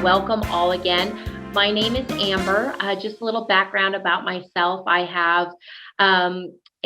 welcome all again. My name is Amber. Just a little background about myself. I have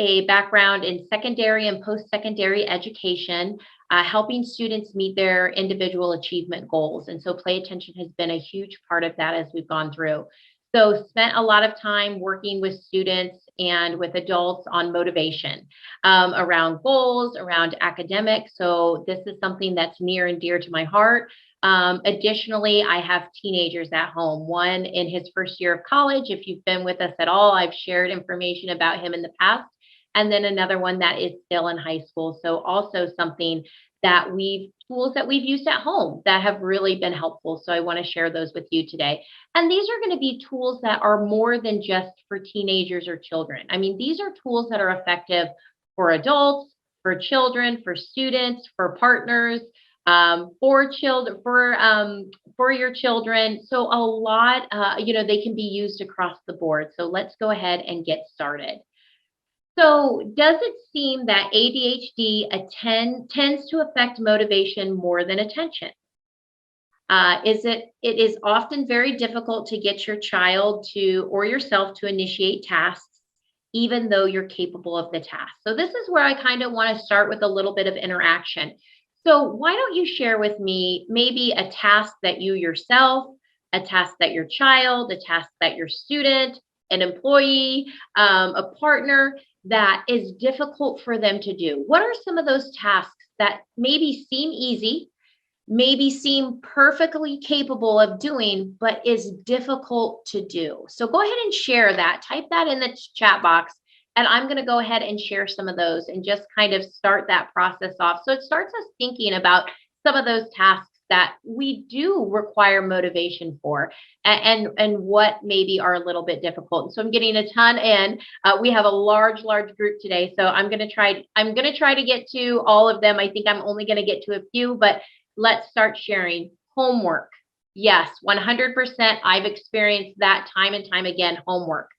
a background in secondary and post-secondary education, helping students meet their individual achievement goals. And so play attention has been a huge part of that as we've gone through. So spent a lot of time working with students and with adults on motivation around goals, around academics. So this is something that's near and dear to my heart. Additionally, I have teenagers at home, one in his first year of college. If you've been with us at all, I've shared information about him in the past. And then another one that is still in high school. So also something that tools that we've used at home that have really been helpful. So I want to share those with you today. And these are going to be tools that are more than just for teenagers or children. I mean, these are tools that are effective for adults, for children, for students, for partners, for children, for your children. So a lot, they can be used across the board. So let's go ahead and get started. So does it seem that ADHD tends to affect motivation more than attention? It is often very difficult to get your child to or yourself to initiate tasks, even though you're capable of the task. So this is where I kind of want to start with a little bit of interaction. So why don't you share with me maybe a task that you yourself, a task that your child, a task that your student, an employee, a partner, that is difficult for them to do? What are some of those tasks that maybe seem easy, maybe seem perfectly capable of doing, but is difficult to do? So go ahead and share that. Type that in the chat box. And I'm going to go ahead and share some of those and just kind of start that process off. So it starts us thinking about some of those tasks that we do require motivation for and what maybe are a little bit difficult. So I'm getting a ton in. We have a large group today. So I'm going to try to get to all of them. I think I'm only going to get to a few, but let's start sharing. Homework. Yes, 100%. I've experienced that time and time again. Homework.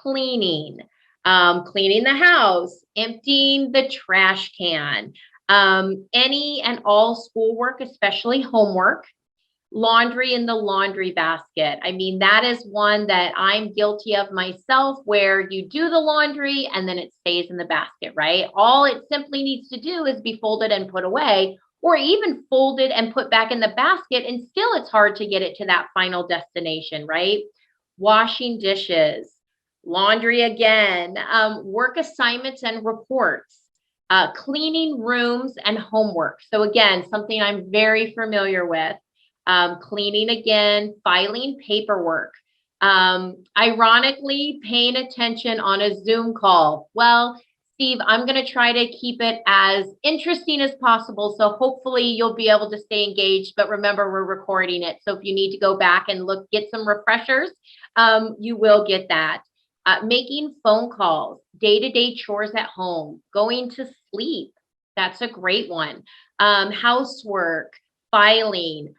Cleaning. Cleaning the house, emptying the trash can, any and all schoolwork, especially homework, laundry in the laundry basket. I mean, that is one that I'm guilty of myself, where you do the laundry and then it stays in the basket, right? All it simply needs to do is be folded and put away, or even folded and put back in the basket, and still it's hard to get it to that final destination, right? Washing dishes. Laundry again, work assignments and reports, cleaning rooms and homework. So again, something I'm very familiar with. Cleaning again, filing paperwork. Ironically, paying attention on a Zoom call. Well, Steve, I'm going to try to keep it as interesting as possible. So hopefully you'll be able to stay engaged. But remember, we're recording it. So if you need to go back and get some refreshers, you will get that. Making phone calls, day-to-day chores at home, going to sleep. That's a great one. Housework, filing,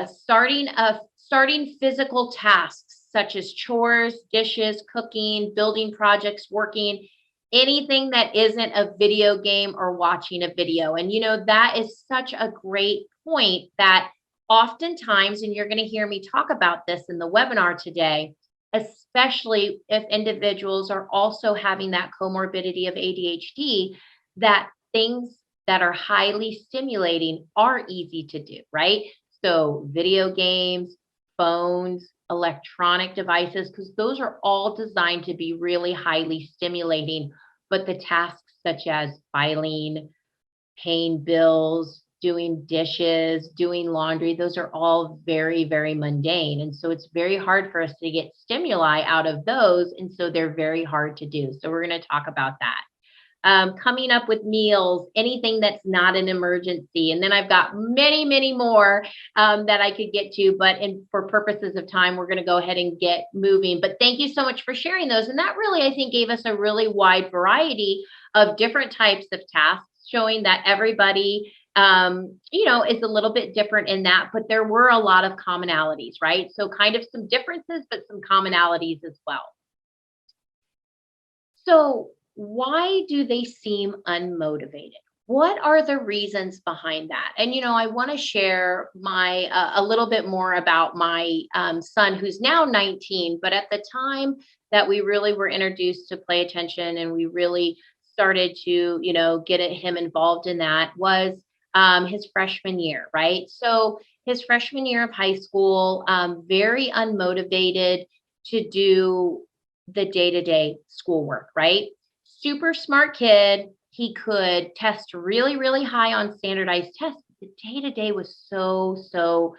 starting physical tasks such as chores, dishes, cooking, building projects, working, anything that isn't a video game or watching a video. And that is such a great point that oftentimes, and you're going to hear me talk about this in the webinar today, especially if individuals are also having that comorbidity of ADHD, that things that are highly stimulating are easy to do, right? So video games, phones, electronic devices, because those are all designed to be really highly stimulating. But the tasks such as filing, paying bills, doing dishes, doing laundry, those are all very, very mundane. And so it's very hard for us to get stimuli out of those. And so they're very hard to do. So we're going to talk about that. Coming up with meals, anything that's not an emergency. And then I've got many, many more that I could get to, but for purposes of time, we're going to go ahead and get moving. But thank you so much for sharing those. And that really, I think, gave us a really wide variety of different types of tasks, showing that everybody is a little bit different in that, but there were a lot of commonalities, right? So kind of some differences, but some commonalities as well. So why do they seem unmotivated? what are the reasons behind that? And I want to share my a little bit more about my son, who's now 19. But at the time that we really were introduced to play attention, and we really started to, get him involved in that, was his freshman year, right? So his freshman year of high school, very unmotivated to do the day to day schoolwork, right? Super smart kid. He could test really, really high on standardized tests. The day to day was so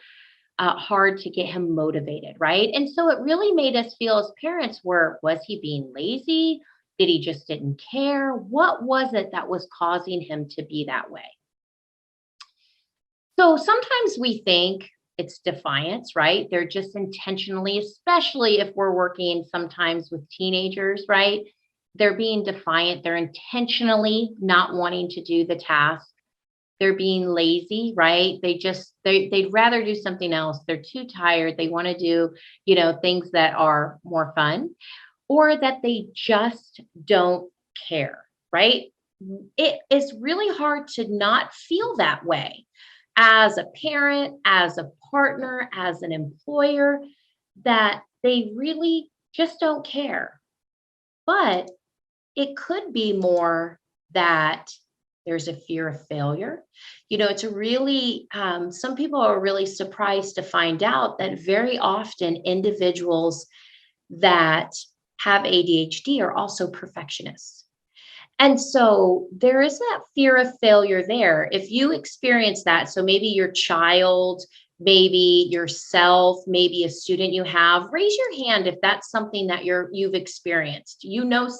hard to get him motivated, right? And so it really made us feel as parents, was he being lazy? Did he just didn't care? What was it that was causing him to be that way? So sometimes we think it's defiance, right? They're just intentionally, especially if we're working sometimes with teenagers, right? They're being defiant. They're intentionally not wanting to do the task. They're being lazy, right? They'd rather do something else. They're too tired. They want to do, things that are more fun, or that they just don't care, right? It is really hard to not feel that way as a parent, as a partner, as an employer, that they really just don't care. But it could be more that there's a fear of failure. It's a really, some people are really surprised to find out that very often individuals that have ADHD are also perfectionists. And so there is that fear of failure there. If you experience that, so maybe your child, maybe yourself, maybe a student you have, raise your hand if that's something that you've experienced.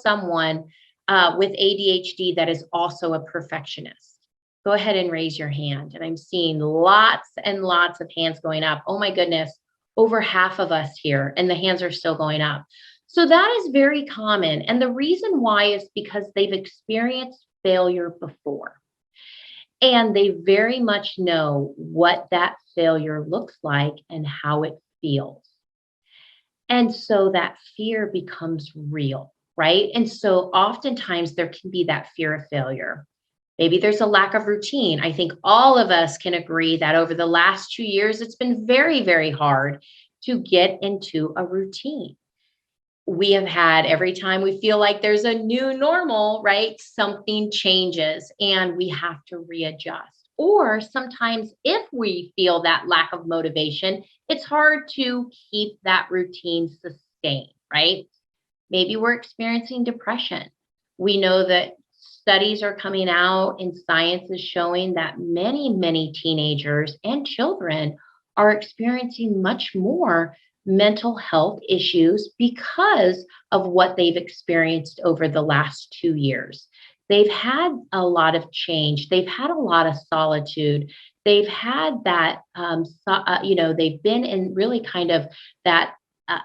Someone with ADHD that is also a perfectionist. Go ahead and raise your hand. And I'm seeing lots and lots of hands going up. Oh my goodness, over half of us here, and the hands are still going up. So that is very common. And the reason why is because they've experienced failure before. And they very much know what that failure looks like and how it feels. And so that fear becomes real, right? And so oftentimes there can be that fear of failure. Maybe there's a lack of routine. I think all of us can agree that over the last 2 years, it's been very, very hard to get into a routine. We have had, every time we feel like there's a new normal, right? Something changes and we have to readjust. Or sometimes, if we feel that lack of motivation, it's hard to keep that routine sustained, right? Maybe we're experiencing depression. We know that studies are coming out and science is showing that many, many teenagers and children are experiencing much more mental health issues because of what they've experienced over the last 2 years. They've had a lot of change. They've had a lot of solitude. They've had that, they've been in really kind of that uh,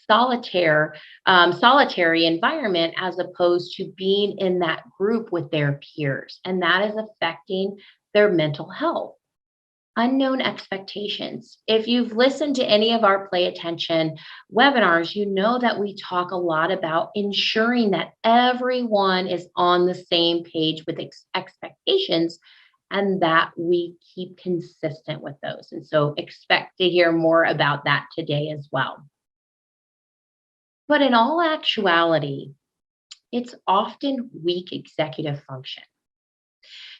solitary environment, as opposed to being in that group with their peers. And that is affecting their mental health. Unknown expectations. If you've listened to any of our Play Attention webinars, you know that we talk a lot about ensuring that everyone is on the same page with expectations, and that we keep consistent with those. And so expect to hear more about that today as well. But in all actuality, it's often weak executive function.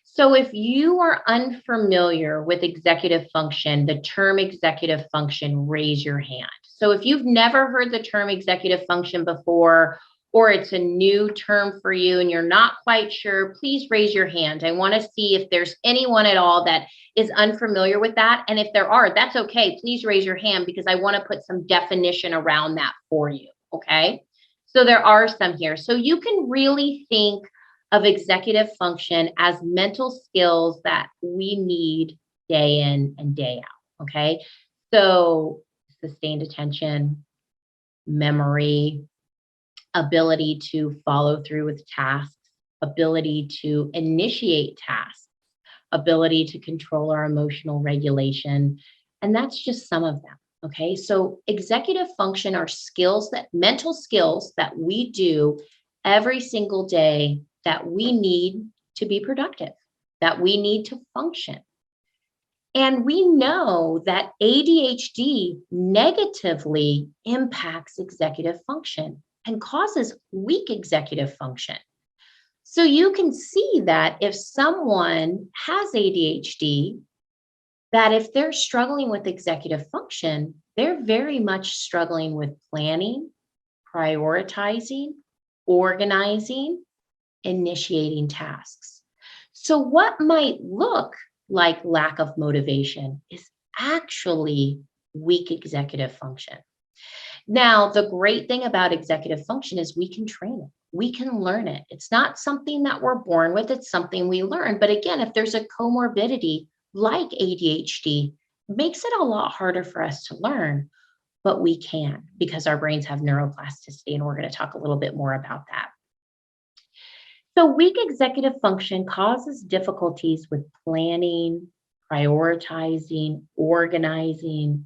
So if you are unfamiliar with executive function, the term executive function, raise your hand. So if you've never heard the term executive function before, or it's a new term for you and you're not quite sure, please raise your hand. I want to see if there's anyone at all that is unfamiliar with that. And if there are, that's okay. Please raise your hand, because I want to put some definition around that for you. Okay. So there are some here. So you can really think of executive function as mental skills that we need day in and day out. Okay. So sustained attention, memory, ability to follow through with tasks, ability to initiate tasks, ability to control our emotional regulation. And that's just some of them. Okay. So executive function are mental skills that we do every single day that we need to be productive. that we need to function. And we know that ADHD negatively impacts executive function and causes weak executive function. So you can see that if someone has ADHD, that if they're struggling with executive function, they're very much struggling with planning, prioritizing, organizing, initiating tasks. So, what might look like lack of motivation is actually weak executive function. Now, the great thing about executive function is we can train it. We can learn it. It's not something that we're born with, it's something we learn. But again, if there's a comorbidity like ADHD, it makes it a lot harder for us to learn, but we can because our brains have neuroplasticity, and we're going to talk a little bit more about that. So, weak executive function causes difficulties with planning, prioritizing, organizing,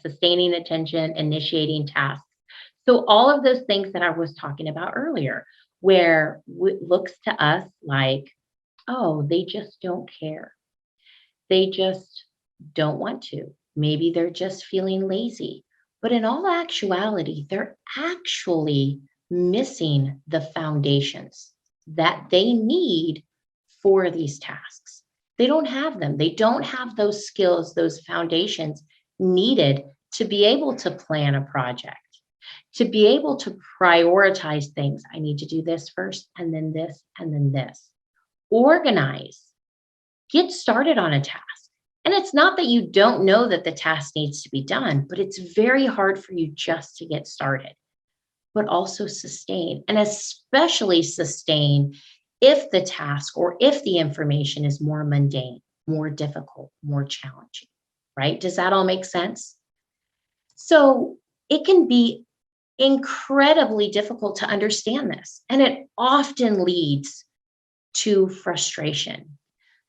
sustaining attention, initiating tasks. So, all of those things that I was talking about earlier, where it looks to us like, oh, they just don't care. They just don't want to. Maybe they're just feeling lazy. But in all actuality, they're actually missing the foundations that they need for these tasks. They don't have them. They don't have those skills, those foundations needed to be able to plan a project, to be able to prioritize things. I need to do this first, and then this, and then this. Organize, get started on a task. And it's not that you don't know that the task needs to be done, but it's very hard for you just to get started, but also sustain, and especially sustain if the task or if the information is more mundane, more difficult, more challenging, right? Does that all make sense? So it can be incredibly difficult to understand this, and it often leads to frustration.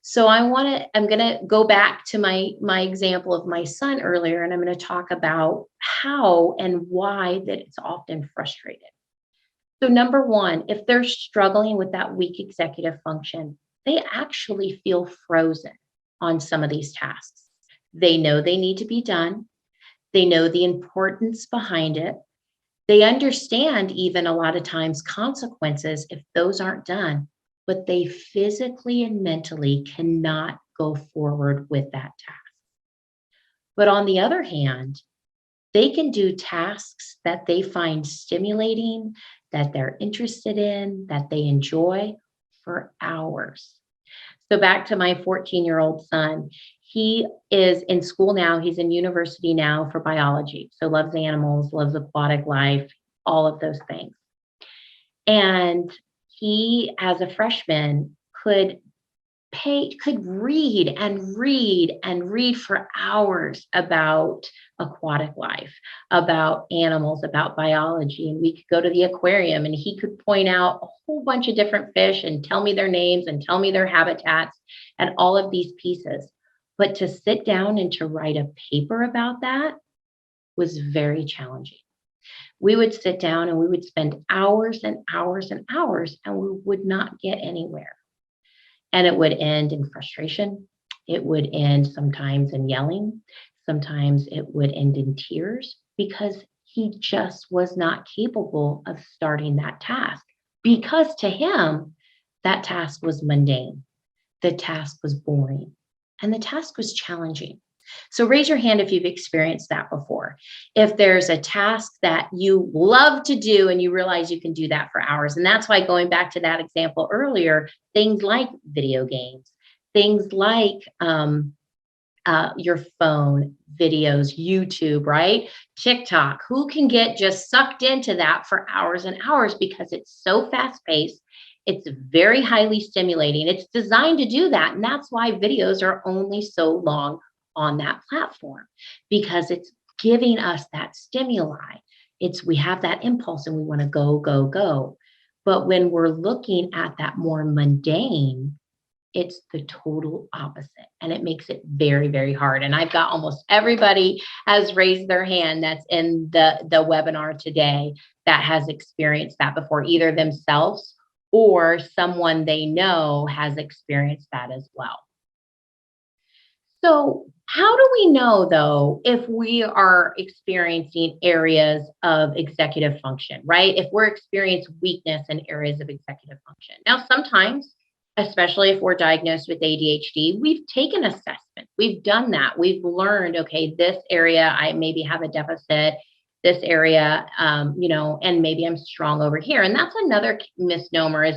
So I'm going to go back to my example of my son earlier, and I'm going to talk about how and why that it's often frustrated. So number one, if they're struggling with that weak executive function, they actually feel frozen on some of these tasks. They know they need to be done. They know the importance behind it. They understand even a lot of times consequences if those aren't done, but they physically and mentally cannot go forward with that task. But on the other hand, they can do tasks that they find stimulating, that they're interested in, that they enjoy for hours. So back to my 14-year-old son, he is in school now. He's in university now for biology. So loves animals, loves aquatic life, all of those things. And he, as a freshman, could read and read and read for hours about aquatic life, about animals, about biology. And we could go to the aquarium and he could point out a whole bunch of different fish and tell me their names and tell me their habitats and all of these pieces. But to sit down and to write a paper about that was very challenging. We would sit down and we would spend hours and hours and hours, and we would not get anywhere. And it would end in frustration. It would end sometimes in yelling. Sometimes it would end in tears because he just was not capable of starting that task, because to him, that task was mundane. The task was boring and the task was challenging. So raise your hand if you've experienced that before. If there's a task that you love to do and you realize you can do that for hours. And that's why, going back to that example earlier, things like video games, things like your phone videos, YouTube, right? TikTok, who can get just sucked into that for hours and hours because it's so fast paced. It's very highly stimulating. It's designed to do that. And that's why videos are only so long on that platform, because it's giving us that stimuli. We have that impulse and we want to go, go, go. But when we're looking at that more mundane, it's the total opposite. And it makes it very, very hard. And I've got almost everybody has raised their hand that's in the webinar today that has experienced that before, either themselves or someone they know has experienced that as well. So, how do we know though if we are experiencing areas of executive function, right? If we're experiencing weakness in areas of executive function. Now, sometimes, especially if we're diagnosed with ADHD, we've taken assessment. We've done that. We've learned, okay, this area I maybe have a deficit, this area, and maybe I'm strong over here. And that's another misnomer is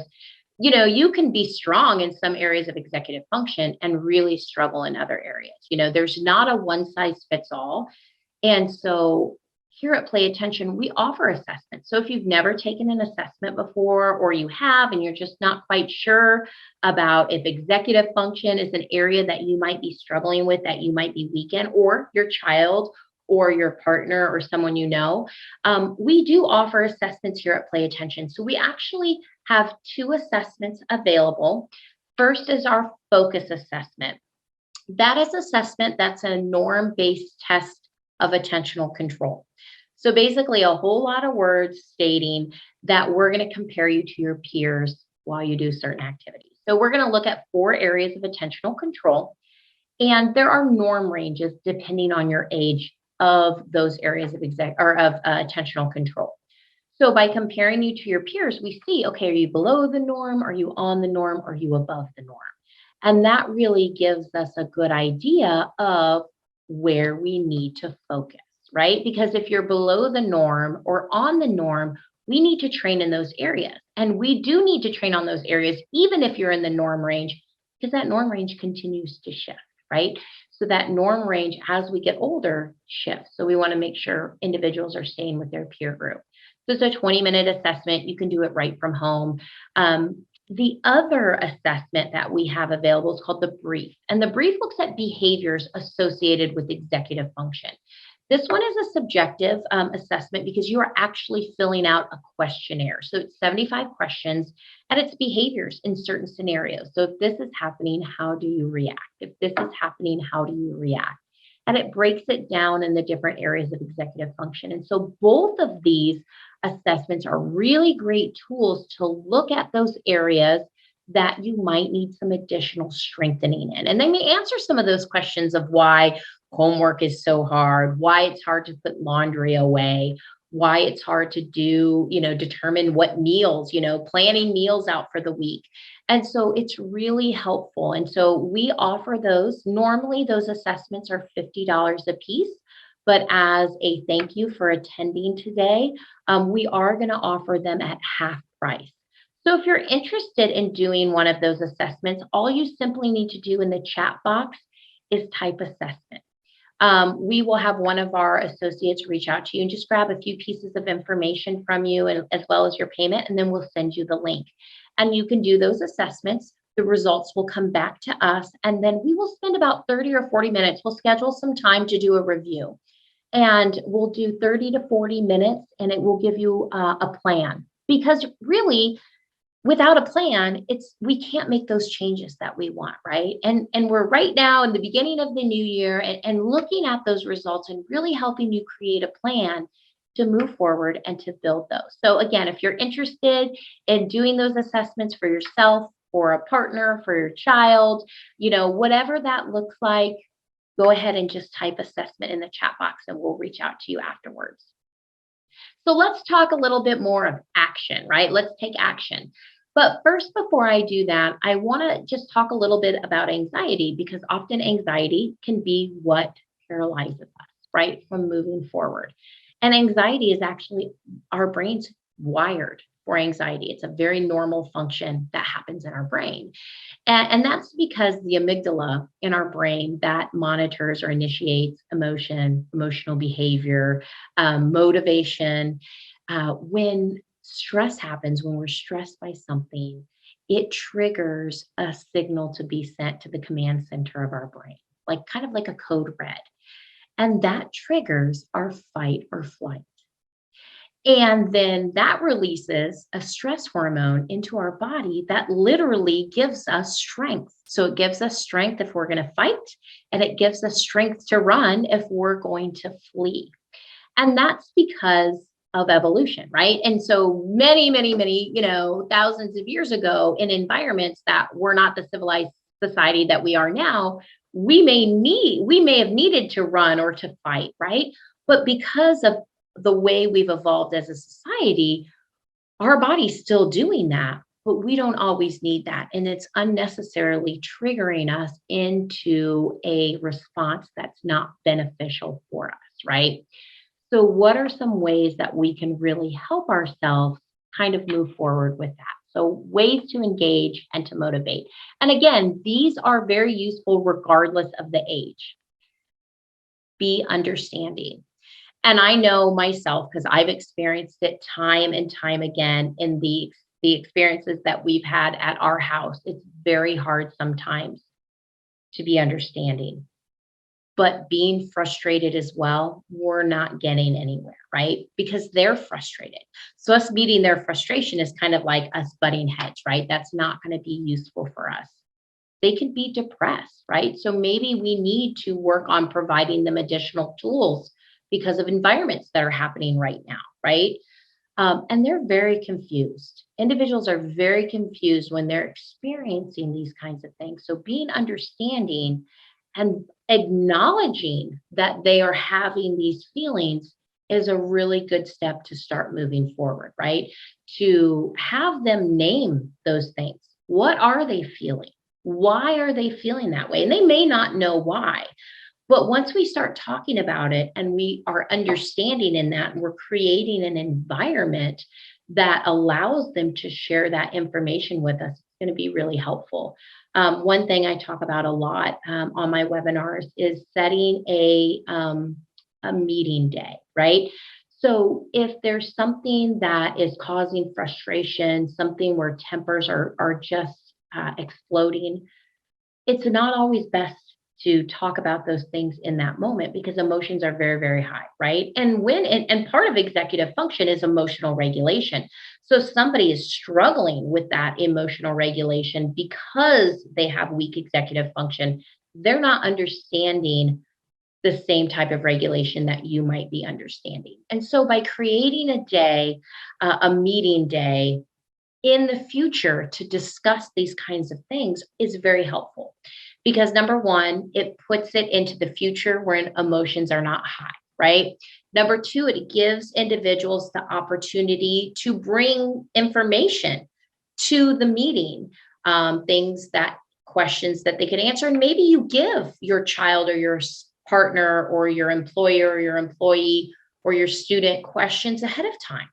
you can be strong in some areas of executive function and really struggle in other areas. There's not a one size fits all. And so here at Play Attention, we offer assessments. So if you've never taken an assessment before, or you have, and you're just not quite sure about if executive function is an area that you might be struggling with, that you might be weak in, or your child or your partner or someone we do offer assessments here at Play Attention. So we actually have two assessments available. First is our focus assessment. That is assessment that's a norm-based test of attentional control. So basically a whole lot of words stating that we're going to compare you to your peers while you do certain activities. So we're going to look at 4 areas of attentional control, and there are norm ranges depending on your age of those areas of attentional control. So by comparing you to your peers, we see, okay, are you below the norm? Are you on the norm? Are you above the norm? And that really gives us a good idea of where we need to focus, right? Because if you're below the norm or on the norm, we need to train in those areas. And we do need to train on those areas, even if you're in the norm range, because that norm range continues to shift, right? So that norm range, as we get older, shifts. So we want to make sure individuals are staying with their peer group. So it's a 20-minute assessment. You can do it right from home. The other assessment that we have available is called the brief. And the brief looks at behaviors associated with executive function. This one is a subjective assessment because you are actually filling out a questionnaire. So it's 75 questions and it's behaviors in certain scenarios. So if this is happening, how do you react? If this is happening, how do you react? And it breaks it down in the different areas of executive function. And so both of these assessments are really great tools to look at those areas that you might need some additional strengthening in. And they may answer some of those questions of why homework is so hard, why it's hard to put laundry away, why it's hard to determine what meals, planning meals out for the week. And so it's really helpful. And so we offer those. Normally, those assessments are $50 a piece. But as a thank you for attending today, we are going to offer them at half price. So if you're interested in doing one of those assessments, all you simply need to do in the chat box is type assessment. We will have one of our associates reach out to you and just grab a few pieces of information from you, and as well as your payment, and then we'll send you the link. And you can do those assessments. The results will come back to us, and then we will spend about 30 or 40 minutes. We'll schedule some time to do a review. And we'll do 30 to 40 minutes, and it will give you a plan. Because really, without a plan, we can't make those changes that we want, right? And we're right now in the beginning of the new year and looking at those results and really helping you create a plan to move forward and to build those. So again, if you're interested in doing those assessments for yourself, for a partner, for your child, whatever that looks like, go ahead and just type assessment in the chat box and we'll reach out to you afterwards. So let's talk a little bit more of action, right? Let's take action. But first, before I do that, I want to just talk a little bit about anxiety, because often anxiety can be what paralyzes us, right, from moving forward. And anxiety is actually our brain's wired for anxiety. It's a very normal function that happens in our brain. And that's because the amygdala in our brain that monitors or initiates emotional behavior, motivation. When stress happens, when we're stressed by something, it triggers a signal to be sent to the command center of our brain, kind of like a code red. And that triggers our fight or flight. And then that releases a stress hormone into our body that literally gives us strength. So it gives us strength if we're going to fight, and it gives us strength to run if we're going to flee. And that's because of evolution, right? And so many, many, many, thousands of years ago, in environments that were not the civilized society that we are now, we may have needed to run or to fight, right? But because of the way we've evolved as a society, our body's still doing that, but we don't always need that. And it's unnecessarily triggering us into a response that's not beneficial for us, right? So, what are some ways that we can really help ourselves kind of move forward with that? So, ways to engage and to motivate. And again, these are very useful regardless of the age. Be understanding. And I know myself because I've experienced it time and time again in the experiences that we've had at our house. It's very hard sometimes to be understanding, but being frustrated as well, we're not getting anywhere, right? Because they're frustrated. So us meeting their frustration is kind of like us butting heads, right? That's not going to be useful for us. They can be depressed, right? So maybe we need to work on providing them additional tools because of environments that are happening right now, right? And they're very confused. Individuals are very confused when they're experiencing these kinds of things. So being understanding and acknowledging that they are having these feelings is a really good step to start moving forward, right? To have them name those things. What are they feeling? Why are they feeling that way? And they may not know why. But once we start talking about it and we are understanding in that, and we're creating an environment that allows them to share that information with us, it's going to be really helpful. One thing I talk about a lot on my webinars is setting a meeting day, right? So if there's something that is causing frustration, something where tempers are just exploding, it's not always best to talk about those things in that moment because emotions are very, very high, right? And part of executive function is emotional regulation. So if somebody is struggling with that emotional regulation because they have weak executive function, they're not understanding the same type of regulation that you might be understanding. And so by creating a day, a meeting day in the future to discuss these kinds of things is very helpful because number one, it puts it into the future where emotions are not high, right? Number two, it gives individuals the opportunity to bring information to the meeting, things that questions that they can answer. And maybe you give your child or your partner or your employer or your employee or your student questions ahead of time.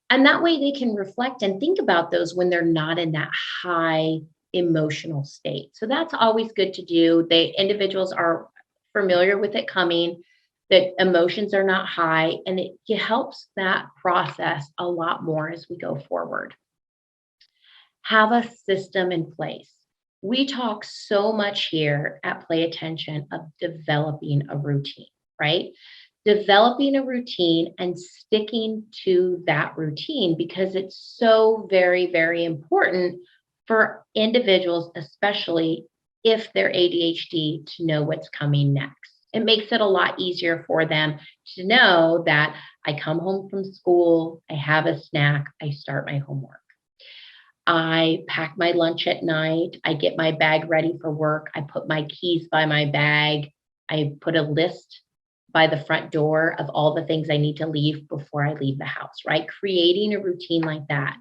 And that way they can reflect and think about those when they're not in that high emotional state. So that's always good to do. Individuals are familiar with it coming, that emotions are not high, and it helps that process a lot more as we go forward. Have a system in place. We talk so much here at Play Attention of developing a routine, right? Developing a routine and sticking to that routine because it's so very, very important for individuals, especially if they're ADHD, to know what's coming next. It makes it a lot easier for them to know that I come home from school, I have a snack, I start my homework. I pack my lunch at night. I get my bag ready for work. I put my keys by my bag. I put a list by the front door of all the things I need to leave before I leave the house, right? Creating a routine like that.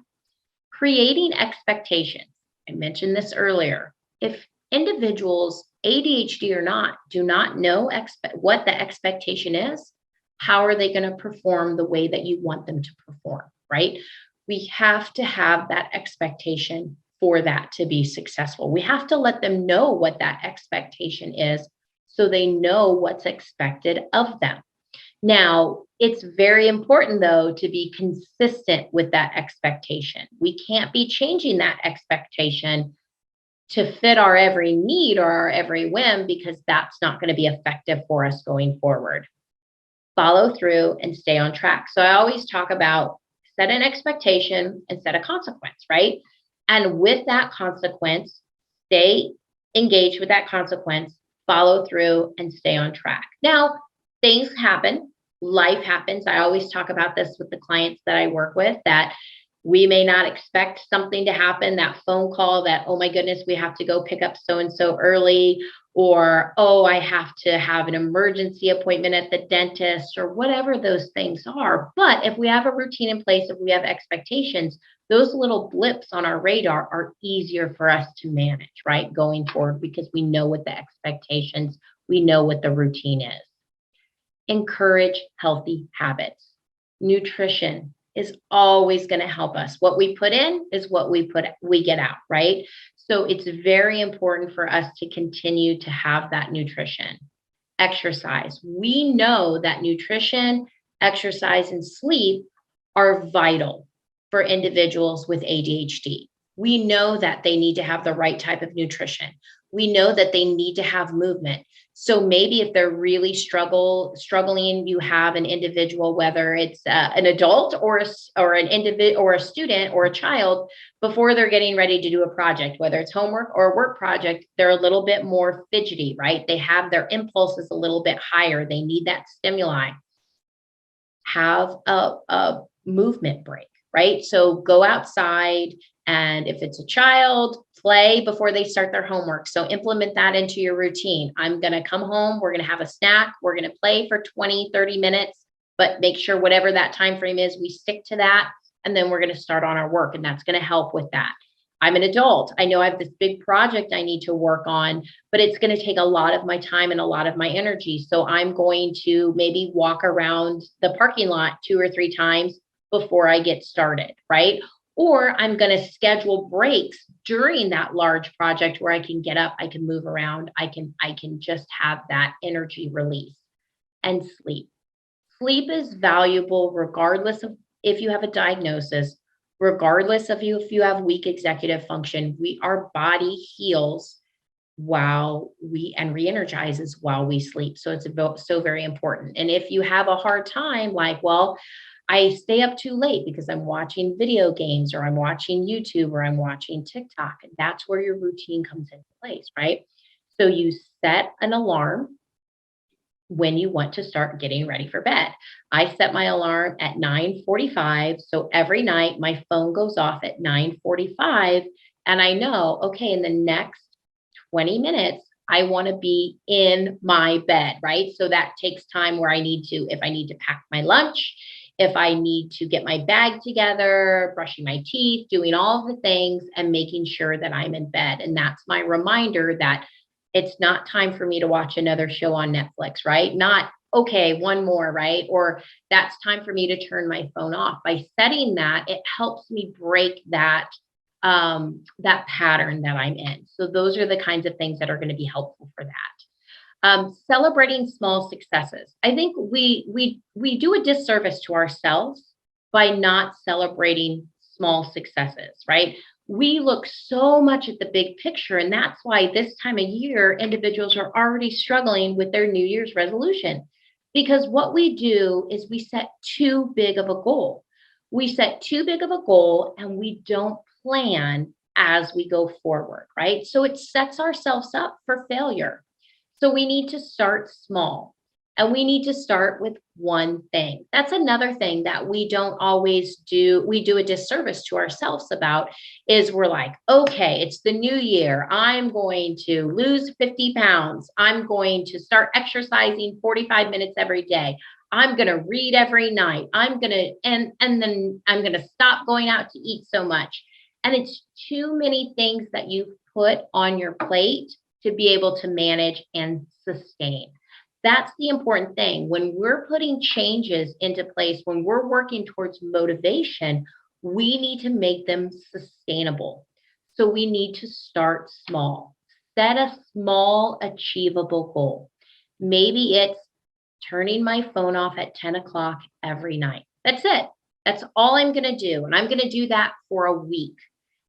Creating expectations. I mentioned this earlier. If individuals, ADHD or not, do not know what the expectation is, how are they going to perform the way that you want them to perform, right? We have to have that expectation for that to be successful. We have to let them know what that expectation is so they know what's expected of them. Now, it's very important, though, to be consistent with that expectation. We can't be changing that expectation to fit our every need or our every whim because that's not going to be effective for us going forward. Follow through and stay on track. So I always talk about set an expectation and set a consequence, right? And with that consequence, stay engaged with that consequence, follow through and stay on track. Now, things happen. Life happens. I always talk about this with the clients that I work with, that we may not expect something to happen, that phone call that, oh my goodness, we have to go pick up so and so early, or oh, I have to have an emergency appointment at the dentist, or whatever those things are. But if we have a routine in place, if we have expectations, those little blips on our radar are easier for us to manage, right? Going forward, because we know what the expectations, we know what the routine is. Encourage healthy habits. Nutrition is always going to help us. What we put in is what we get out, right? So it's very important for us to continue to have that nutrition. Exercise. We know that nutrition, exercise, and sleep are vital for individuals with ADHD. We know that they need to have the right type of nutrition. We know that they need to have movement. So maybe if they're really struggling, you have an individual, whether it's an adult or an individual or a student or a child, before they're getting ready to do a project, whether it's homework or a work project, they're a little bit more fidgety, right? They have their impulses a little bit higher. They need that stimuli. Have a movement break, right? So go outside, and if it's a child, play before they start their homework. So implement that into your routine. I'm going to come home, we're going to have a snack, we're going to play for 20, 30 minutes, but make sure whatever that time frame is, we stick to that, and then we're going to start on our work, and that's going to help with that. I'm an adult. I know I have this big project I need to work on, but it's going to take a lot of my time and a lot of my energy. So I'm going to maybe walk around the parking lot 2 or 3 times before I get started, right? Or I'm going to schedule breaks during that large project where I can get up, I can move around, I can just have that energy release. And sleep. Sleep is valuable regardless of if you have a diagnosis, regardless of if you have weak executive function. Our body heals while we and re-energizes while we sleep. So it's so very important. And if you have a hard time, like, well, I stay up too late because I'm watching video games, or I'm watching YouTube, or I'm watching TikTok, and that's where your routine comes into place, right? So you set an alarm when you want to start getting ready for bed. I set my alarm at 9:45. So every night my phone goes off at 9:45, and I know, okay, in the next 20 minutes, I want to be in my bed, right? So that takes time where if I need to pack my lunch, if I need to get my bag together, brushing my teeth, doing all the things, and making sure that I'm in bed. And that's my reminder that it's not time for me to watch another show on Netflix, right? Not, okay, one more, right? Or that's time for me to turn my phone off. By setting that, it helps me break that pattern that I'm in. So those are the kinds of things that are going to be helpful for that. Celebrating small successes. I think we do a disservice to ourselves by not celebrating small successes, right? We look so much at the big picture, and that's why this time of year individuals are already struggling with their New Year's resolution, because what we do is we set too big of a goal. We set too big of a goal, and we don't plan as we go forward, right? So it sets ourselves up for failure. So we need to start small, and we need to start with one thing. That's another thing that we don't always do. We do a disservice to ourselves about, is we're like, okay, it's the new year. I'm going to lose 50 pounds. I'm going to start exercising 45 minutes every day. I'm going to read every night. I'm going to, and then I'm going to stop going out to eat so much. And it's too many things that you put on your plate to be able to manage and sustain. That's the important thing. When we're putting changes into place, when we're working towards motivation, we need to make them sustainable. So we need to start small. Set a small, achievable goal. Maybe it's turning my phone off at 10 o'clock every night. That's it. That's all I'm going to do. And I'm going to do that for a week.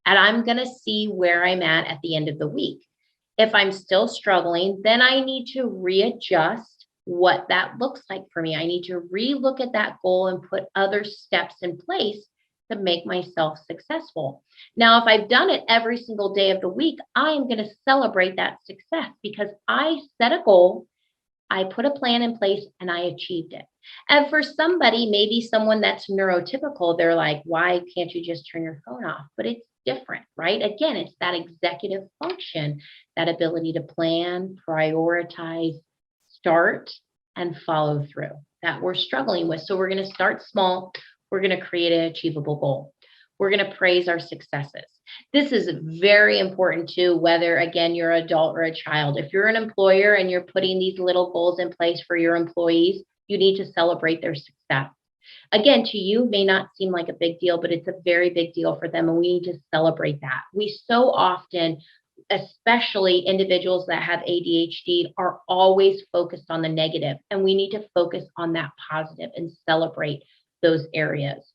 And I'm going to see where I'm at the end of the week. If I'm still struggling, then I need to readjust what that looks like for me. I need to relook at that goal and put other steps in place to make myself successful. Now, if I've done it every single day of the week, I am going to celebrate that success because I set a goal. I put a plan in place and I achieved it. And for somebody, maybe someone that's neurotypical, they're like, why can't you just turn your phone off? But it's different, right? Again, it's that executive function, that ability to plan, prioritize, start, and follow through that we're struggling with. So we're going to start small. We're going to create an achievable goal. We're going to praise our successes. This is very important too, whether again, you're an adult or a child. If you're an employer and you're putting these little goals in place for your employees, you need to celebrate their success. Again, to you may not seem like a big deal, but it's a very big deal for them. And we need to celebrate that. We so often, especially individuals that have ADHD, are always focused on the negative, and we need to focus on that positive and celebrate those areas.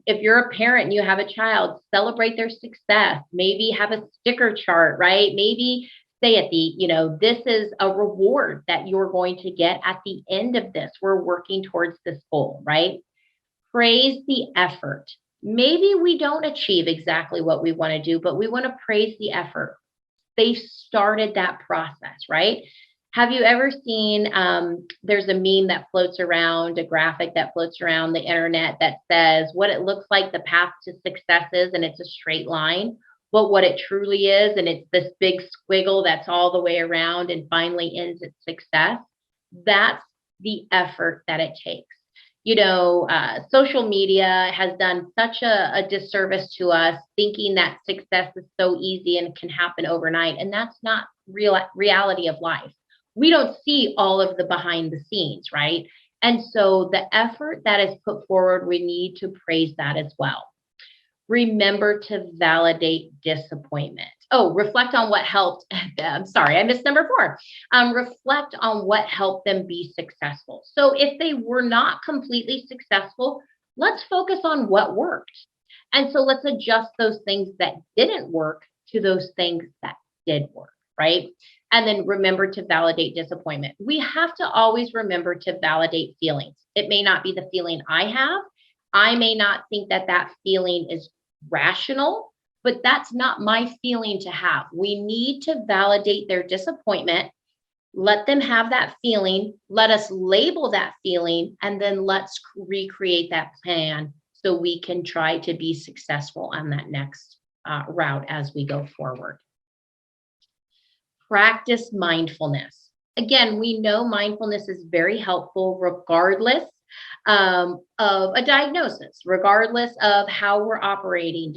If you're a parent and you have a child, celebrate their success. Maybe have a sticker chart, right? Maybe say at the, this is a reward that you're going to get at the end of this. We're working towards this goal, right? Praise the effort. Maybe we don't achieve exactly what we want to do, but we want to praise the effort. They started that process, right? Have you ever seen, there's a meme that floats around, a graphic that floats around the internet that says what it looks like the path to success is, and it's a straight line, but what it truly is, and it's this big squiggle that's all the way around and finally ends at success. That's the effort that it takes. Social media has done such a disservice to us, thinking that success is so easy and can happen overnight. And that's not reality of life. We don't see all of the behind the scenes, right? And so the effort that is put forward, we need to praise that as well. Remember to validate disappointment. Oh, reflect on what helped. I'm sorry, I missed number 4. Reflect on what helped them be successful. So if they were not completely successful, let's focus on what worked. And so let's adjust those things that didn't work to those things that did work, right? And then remember to validate disappointment. We have to always remember to validate feelings. It may not be the feeling I have. I may not think that that feeling is rational, but that's not my feeling to have. We need to validate their disappointment, let them have that feeling, let us label that feeling, and then let's recreate that plan so we can try to be successful on that next route as we go forward. Practice mindfulness. Again, we know mindfulness is very helpful regardless of a diagnosis, regardless of how we're operating,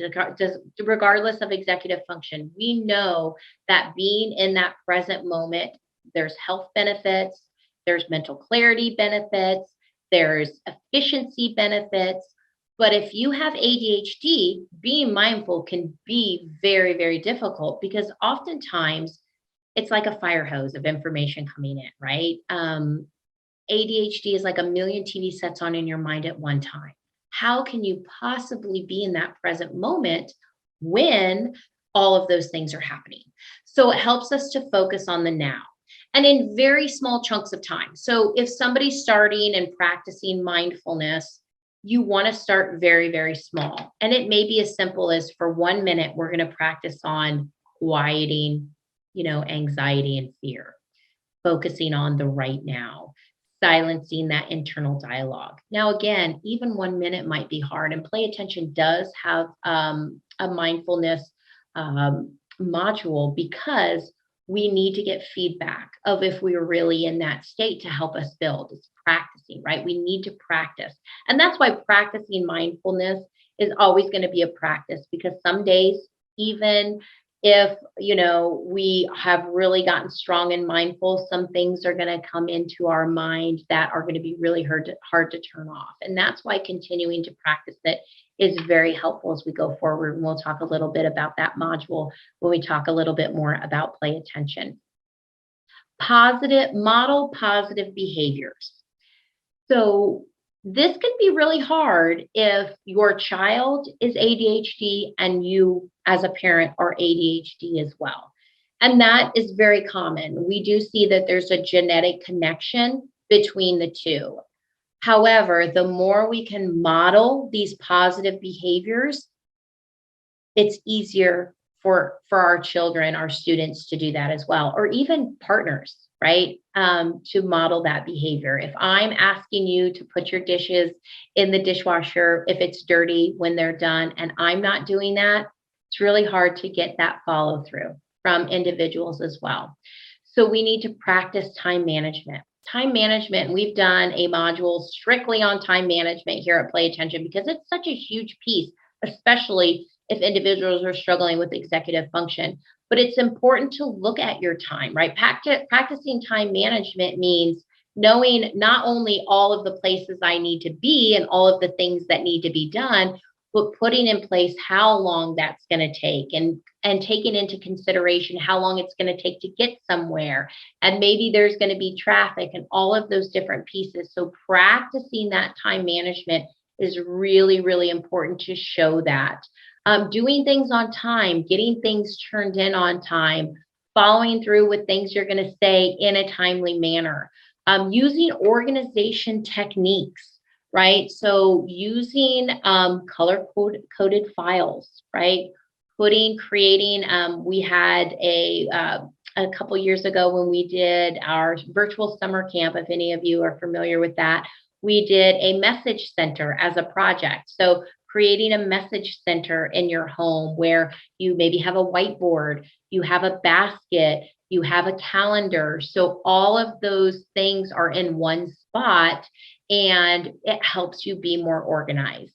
regardless of executive function. We know that being in that present moment, there's health benefits, there's mental clarity benefits, there's efficiency benefits. But if you have ADHD, being mindful can be very, very difficult because oftentimes it's like a fire hose of information coming in, right? ADHD is like a million TV sets on in your mind at one time. How can you possibly be in that present moment when all of those things are happening? So it helps us to focus on the now and in very small chunks of time. So if somebody's starting and practicing mindfulness, you want to start very, very small. And it may be as simple as for 1 minute, we're going to practice on quieting, anxiety and fear, focusing on the right now, silencing that internal dialogue. Now, again, even 1 minute might be hard, and Play Attention does have a mindfulness module because we need to get feedback of if we are really in that state to help us build. It's practicing, right? We need to practice. And that's why practicing mindfulness is always going to be a practice, because some days, even if we have really gotten strong and mindful, some things are going to come into our mind that are going to be really hard to turn off. And that's why continuing to practice it is very helpful as we go forward. And we'll talk a little bit about that module when we talk a little bit more about Play Attention. Model positive behaviors. So this can be really hard if your child is ADHD and you as a parent are ADHD as well. And that is very common. We do see that there's a genetic connection between the two. However, the more we can model these positive behaviors, it's easier for our children, our students, to do that as well, or even partners. right? To model that behavior. If I'm asking you to put your dishes in the dishwasher if it's dirty when they're done, and I'm not doing that, it's really hard to get that follow through from individuals as well. So we need to practice time management. Time management, we've done a module strictly on time management here at Play Attention because it's such a huge piece, especially if individuals are struggling with executive function. But it's important to look at your time, right? Practicing time management means knowing not only all of the places I need to be and all of the things that need to be done, but putting in place how long that's going to take, and taking into consideration how long it's going to take to get somewhere, and maybe there's going to be traffic and all of those different pieces. So practicing that time management is really, really important to show that. Doing things on time, getting things turned in on time, following through with things you're going to say in a timely manner, using organization techniques, right? So using color coded files, right? Creating, we had a couple years ago when we did our virtual summer camp, if any of you are familiar with that, we did a message center as a project. So creating a message center in your home where you maybe have a whiteboard, you have a basket, you have a calendar. So all of those things are in one spot and it helps you be more organized.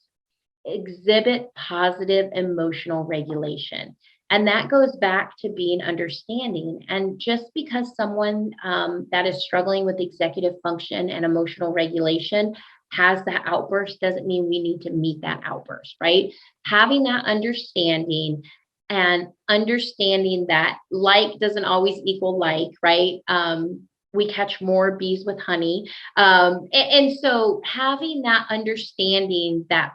Exhibit positive emotional regulation. And that goes back to being understanding. And just because someone that is struggling with executive function and emotional regulation has that outburst doesn't mean we need to meet that outburst, right? Having that understanding and understanding that like doesn't always equal like, right? We catch more bees with honey. And so having that understanding that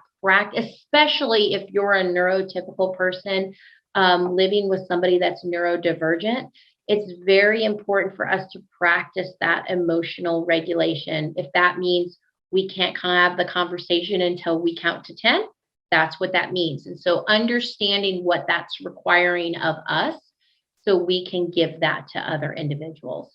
especially if you're a neurotypical person living with somebody that's neurodivergent, it's very important for us to practice that emotional regulation. If that means we can't have the conversation until we count to 10, that's what that means. And so understanding what that's requiring of us so we can give that to other individuals.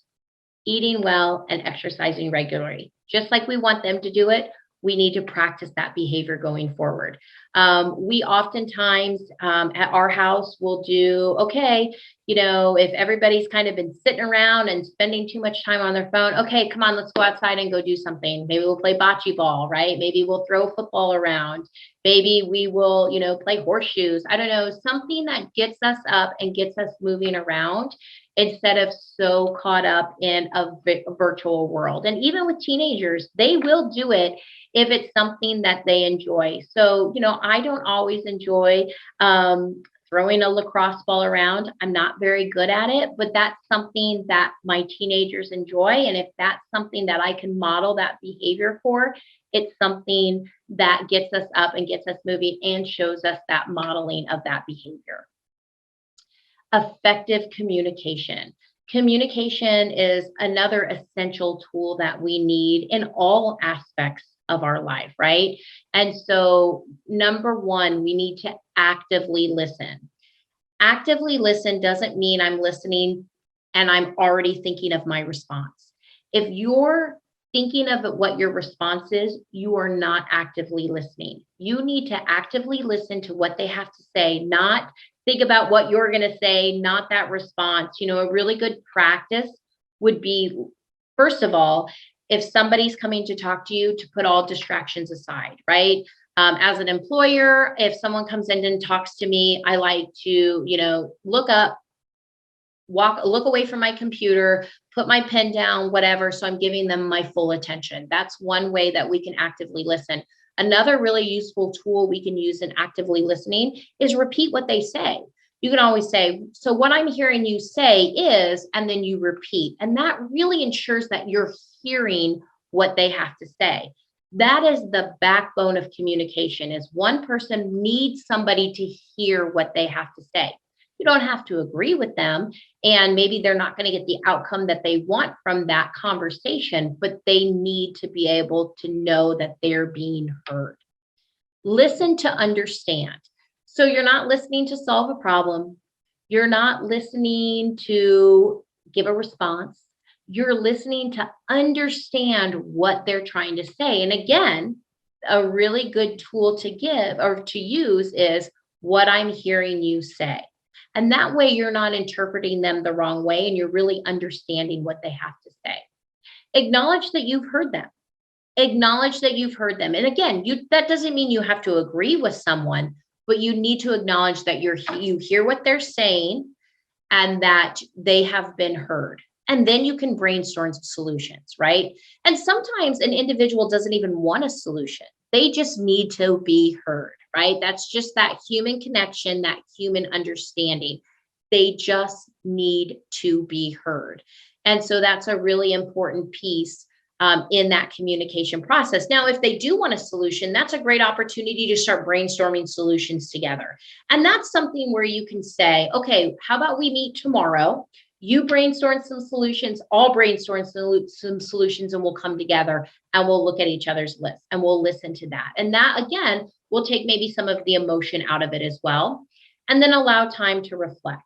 Eating well and exercising regularly. Just like we want them to do it, we need to practice that behavior going forward. We oftentimes at our house will do, okay, if everybody's kind of been sitting around and spending too much time on their phone, okay, come on, let's go outside and go do something. Maybe we'll play bocce ball, right? Maybe we'll throw football around. Maybe we will, play horseshoes. I don't know, something that gets us up and gets us moving around instead of so caught up in a virtual world. And even with teenagers, they will do it if it's something that they enjoy. So, I don't always enjoy throwing a lacrosse ball around. I'm not very good at it, but that's something that my teenagers enjoy. And if that's something that I can model that behavior for, it's something that gets us up and gets us moving and shows us that modeling of that behavior. Effective communication. Communication is another essential tool that we need in all aspects of our life, right? And so, number one, we need to actively listen. Actively listen doesn't mean I'm listening and I'm already thinking of my response. If you're thinking of what your response is, you are not actively listening. You need to actively listen to what they have to say, not think about what you're going to say, not that response. A really good practice would be, first of all, if somebody's coming to talk to you, to put all distractions aside, right? As an employer, if someone comes in and talks to me, I like to, look up, look away from my computer, put my pen down, whatever. So I'm giving them my full attention. That's one way that we can actively listen. Another really useful tool we can use in actively listening is repeat what they say. You can always say, so what I'm hearing you say is, and then you repeat. And that really ensures that you're hearing what they have to say. That is the backbone of communication, is one person needs somebody to hear what they have to say. You don't have to agree with them, and maybe they're not going to get the outcome that they want from that conversation, but they need to be able to know that they're being heard. Listen to understand. So you're not listening to solve a problem. You're not listening to give a response. You're listening to understand what they're trying to say. And again, a really good tool to give or to use is what I'm hearing you say. And that way you're not interpreting them the wrong way and you're really understanding what they have to say. Acknowledge that you've heard them. Acknowledge that you've heard them. And again, that doesn't mean you have to agree with someone, but you need to acknowledge that you hear what they're saying and that they have been heard. And then you can brainstorm solutions, right? And sometimes an individual doesn't even want a solution. They just need to be heard, right? That's just that human connection, that human understanding. They just need to be heard. And so that's a really important piece in that communication process. Now, if they do want a solution, that's a great opportunity to start brainstorming solutions together. And that's something where you can say, okay, how about we meet tomorrow? You brainstorm some solutions, I'll brainstorm some solutions, and we'll come together and we'll look at each other's list and we'll listen to that. And that, again, will take maybe some of the emotion out of it as well. And then allow time to reflect.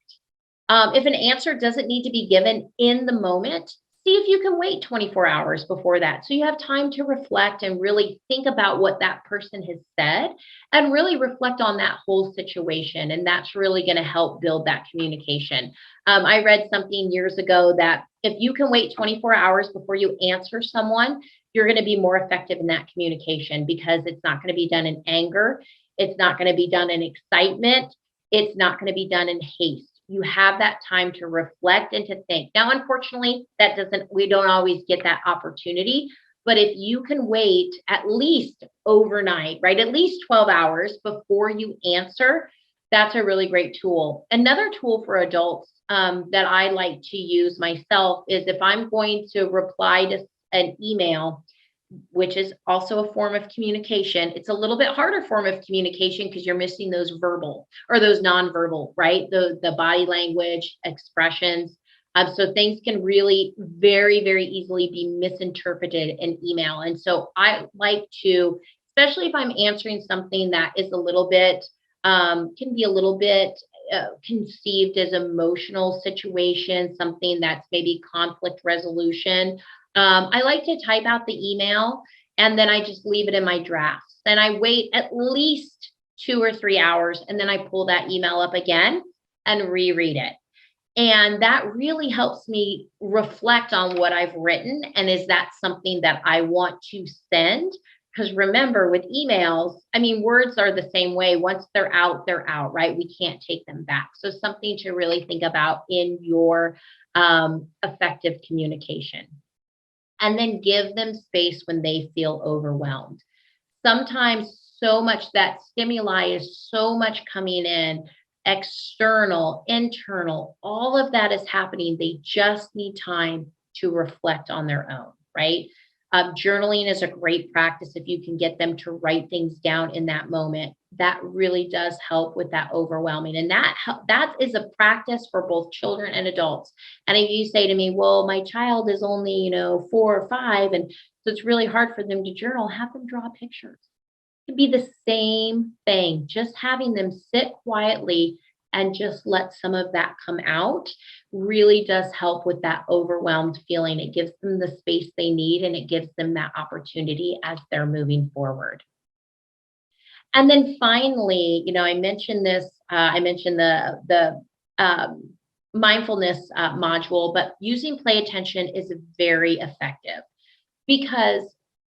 If an answer doesn't need to be given in the moment, see if you can wait 24 hours before that. So you have time to reflect and really think about what that person has said and really reflect on that whole situation. And that's really going to help build that communication. I read something years ago that if you can wait 24 hours before you answer someone, you're going to be more effective in that communication because it's not going to be done in anger. It's not going to be done in excitement. It's not going to be done in haste. You have that time to reflect and to think. Now, unfortunately, we don't always get that opportunity. But if you can wait at least overnight, right, at least 12 hours before you answer, that's a really great tool. Another tool for adults that I like to use myself is if I'm going to reply to an email, which is also a form of communication. It's a little bit harder form of communication because you're missing those verbal or those nonverbal, right? The body language, expressions. So things can really very, very easily be misinterpreted in email. And so I like to, especially if I'm answering something that is a little bit, can be a little bit conceived as emotional situation, something that's maybe conflict resolution. I like to type out the email and then I just leave it in my drafts. Then I wait at least 2 or 3 hours and then I pull that email up again and reread it. And that really helps me reflect on what I've written. And is that something that I want to send? Because remember, with emails, I mean, words are the same way. Once they're out, right? We can't take them back. So something to really think about in your effective communication. And then give them space when they feel overwhelmed. Sometimes so much that stimuli is so much coming in, external, internal, all of that is happening. They just need time to reflect on their own, right? Journaling is a great practice if you can get them to write things down in that moment. That really does help with that overwhelming. And that is a practice for both children and adults. And if you say to me, well, my child is only, 4 or 5, and so it's really hard for them to journal, have them draw pictures. It could be the same thing, just having them sit quietly and just let some of that come out really does help with that overwhelmed feeling. It gives them the space they need and it gives them that opportunity as they're moving forward. And then finally, I mentioned this, I mentioned the mindfulness module, but using play attention is very effective because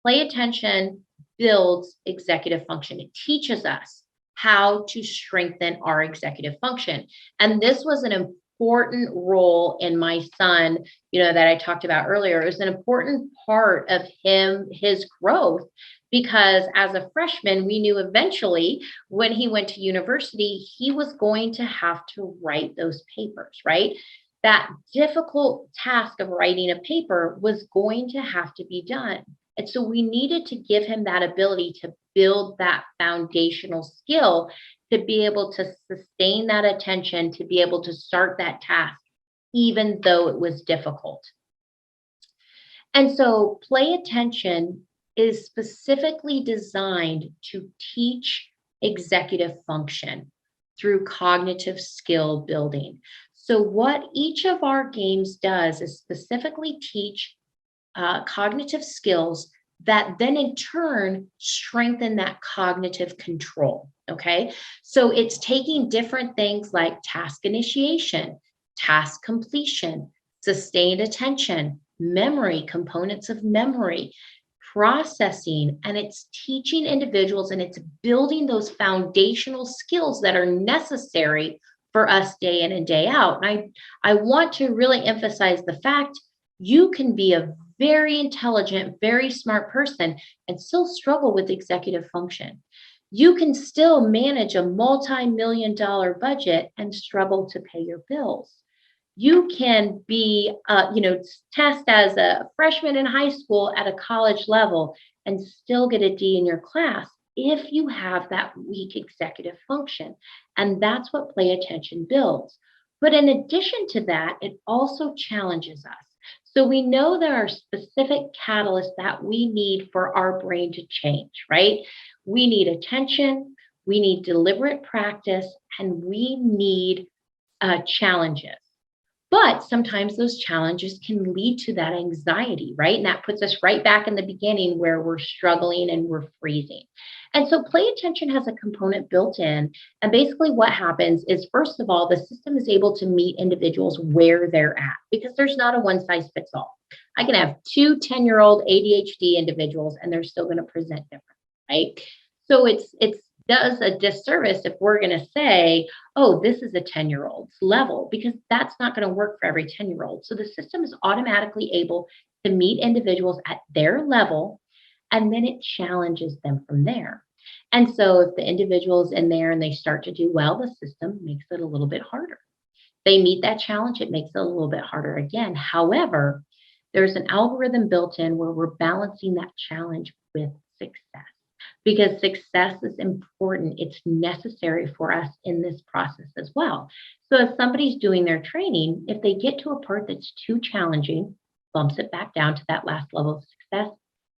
play attention builds executive function. It teaches us how to strengthen our executive function. And this was an important role in my son, that I talked about earlier. It was an important part of his growth because as a freshman, we knew eventually when he went to university, he was going to have to write those papers, right? That difficult task of writing a paper was going to have to be done. And so we needed to give him that ability to build that foundational skill to be able to sustain that attention, to be able to start that task, even though it was difficult. And so play attention is specifically designed to teach executive function through cognitive skill building. So, what each of our games does is specifically teach cognitive skills that then in turn strengthen that cognitive control. Okay. So it's taking different things like task initiation, task completion, sustained attention, memory, components of memory, processing, and it's teaching individuals and it's building those foundational skills that are necessary for us day in and day out. And I want to really emphasize the fact you can be a very intelligent, very smart person and still struggle with executive function. You can still manage a multi-million dollar budget and struggle to pay your bills. You can be, test as a freshman in high school at a college level and still get a D in your class if you have that weak executive function. And that's what play attention builds. But in addition to that, it also challenges us. So we know there are specific catalysts that we need for our brain to change, right? We need attention, we need deliberate practice, and we need challenges. But sometimes those challenges can lead to that anxiety, right? And that puts us right back in the beginning where we're struggling and we're freezing. And so play attention has a component built in. And basically, what happens is, first of all, the system is able to meet individuals where they're at because there's not a one size fits all. I can have two 10-year-old ADHD individuals and they're still going to present different, right? So it's does a disservice if we're going to say, oh, this is a 10-year-old's level, because that's not going to work for every 10-year-old. So the system is automatically able to meet individuals at their level, and then it challenges them from there. And so if the individual's in there and they start to do well, the system makes it a little bit harder. They meet that challenge, it makes it a little bit harder again. However, there's an algorithm built in where we're balancing that challenge with success because success is important. It's necessary for us in this process as well. So if somebody's doing their training, if they get to a part that's too challenging, bumps it back down to that last level of success,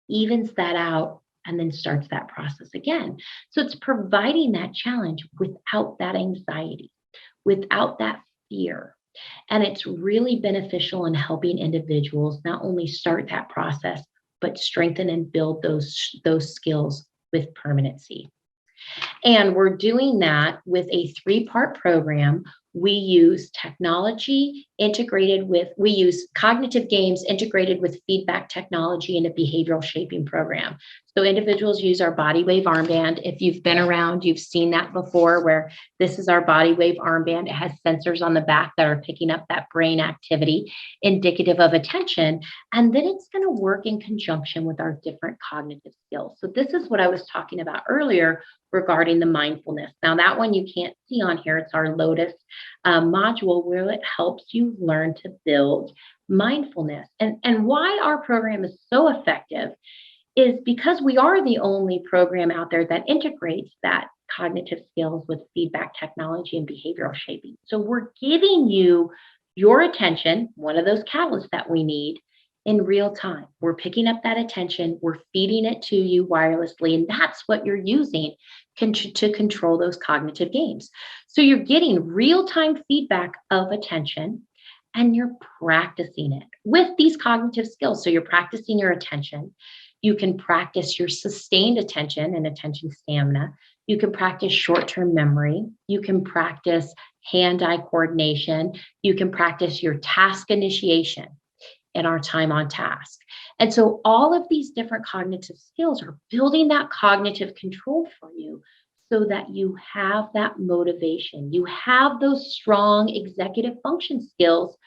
evens that out, and then starts that process again. So it's providing that challenge without that anxiety, without that fear. And it's really beneficial in helping individuals not only start that process, but strengthen and build those skills with permanency. And we're doing that with a 3-part program. We use we use cognitive games integrated with feedback technology in a behavioral shaping program. So individuals use our body wave armband. If you've been around, you've seen that before, where this is our body wave armband. It has sensors on the back that are picking up that brain activity indicative of attention. And then it's going to work in conjunction with our different cognitive skills. So this is what I was talking about earlier regarding the mindfulness. Now that one you can't see on here. It's our Lotus module where it helps you learn to build mindfulness. And why our program is so effective is because we are the only program out there that integrates that cognitive skills with feedback technology and behavioral shaping. So we're giving you your attention, one of those catalysts that we need, in real time. We're picking up that attention, we're feeding it to you wirelessly, and that's what you're using to control those cognitive games. So you're getting real-time feedback of attention and you're practicing it with these cognitive skills. So you're practicing your attention. You can practice your sustained attention and attention stamina. You can practice short-term memory. You can practice hand-eye coordination. You can practice your task initiation and our time on task. And so all of these different cognitive skills are building that cognitive control for you so that you have that motivation. You have those strong executive function skills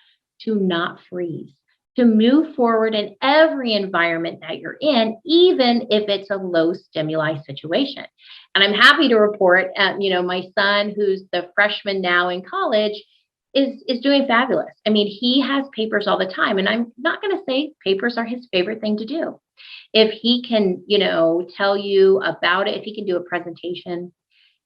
to not freeze, to move forward in every environment that you're in, even if it's a low stimuli situation. And I'm happy to report, my son, who's the freshman now in college, is doing fabulous. I mean, he has papers all the time, and I'm not going to say papers are his favorite thing to do. If he can, tell you about it, if he can do a presentation,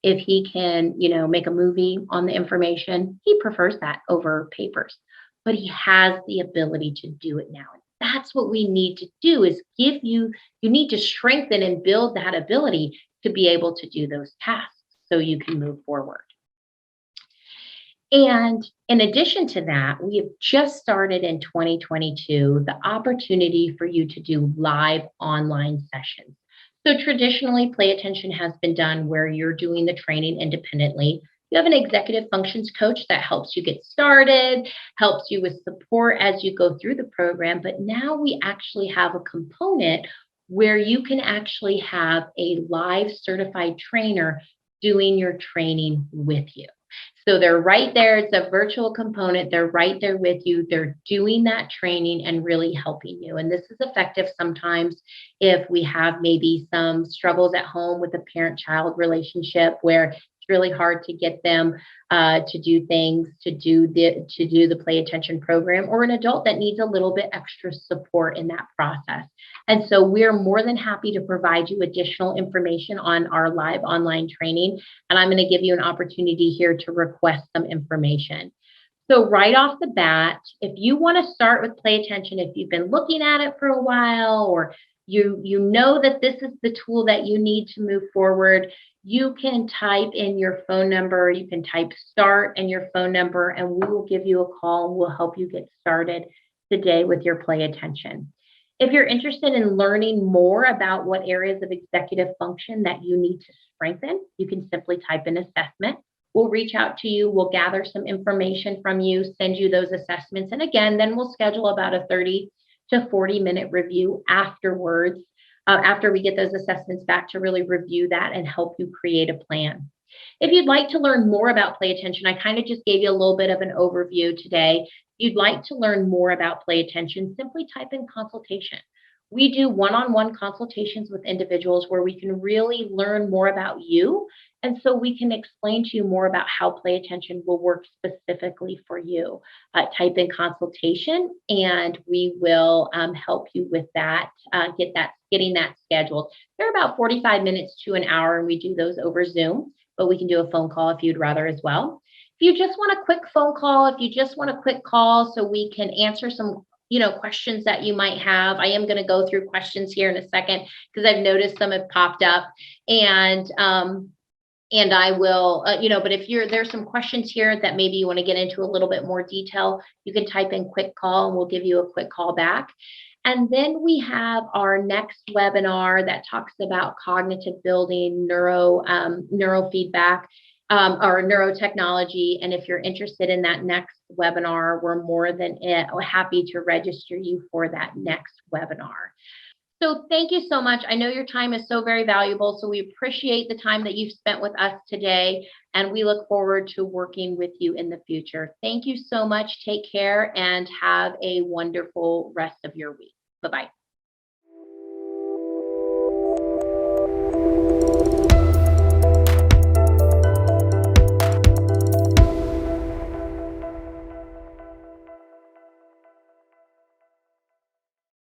if he can, make a movie on the information, he prefers that over papers. But he has the ability to do it now. And that's what we need to do is you need to strengthen and build that ability to be able to do those tasks so you can move forward. And in addition to that, we have just started in 2022 the opportunity for you to do live online sessions. So traditionally, Play Attention has been done where you're doing the training independently. You have an executive functions coach that helps you get started, helps you with support as you go through the program. But now we actually have a component where you can actually have a live certified trainer doing your training with you. So they're right there. It's a virtual component. They're right there with you. They're doing that training and really helping you. And this is effective sometimes if we have maybe some struggles at home with a parent child relationship where it's really hard to get them to do things, to do the Play Attention program, or an adult that needs a little bit extra support in that process. And so we're more than happy to provide you additional information on our live online training. And I'm going to give you an opportunity here to request some information. So right off the bat, if you want to start with Play Attention, if you've been looking at it for a while, or you know that this is the tool that you need to move forward, you can type in your phone number, you can type start and your phone number, and we will give you a call and we'll help you get started today with your Play Attention. If you're interested in learning more about what areas of executive function that you need to strengthen, you can simply type in assessment. We'll reach out to you, we'll gather some information from you, send you those assessments. And again, then we'll schedule about a 30 to 40-minute review afterwards, after we get those assessments back to really review that and help you create a plan. If you'd like to learn more about Play Attention, I kind of just gave you a little bit of an overview today. If you'd like to learn more about Play Attention, simply type in consultation. We do one-on-one consultations with individuals where we can really learn more about you. And so we can explain to you more about how Play Attention will work specifically for you. Type in consultation and we will help you with that, getting that scheduled. They're about 45 minutes to an hour and we do those over Zoom, but we can do a phone call if you'd rather as well. If you just want a quick phone call, if you just want a quick call so we can answer some questions that you might have. I am going to go through questions here in a second because I've noticed some have popped up, and I will, but if there's some questions here that maybe you want to get into a little bit more detail, you can type in quick call and we'll give you a quick call back. And then we have our next webinar that talks about cognitive building, neurofeedback, or neurotechnology. And if you're interested in that next webinar, we're more than happy to register you for that next webinar. So thank you so much. I know your time is so very valuable, so we appreciate the time that you've spent with us today, and we look forward to working with you in the future. Thank you so much. Take care and have a wonderful rest of your week. Bye-bye.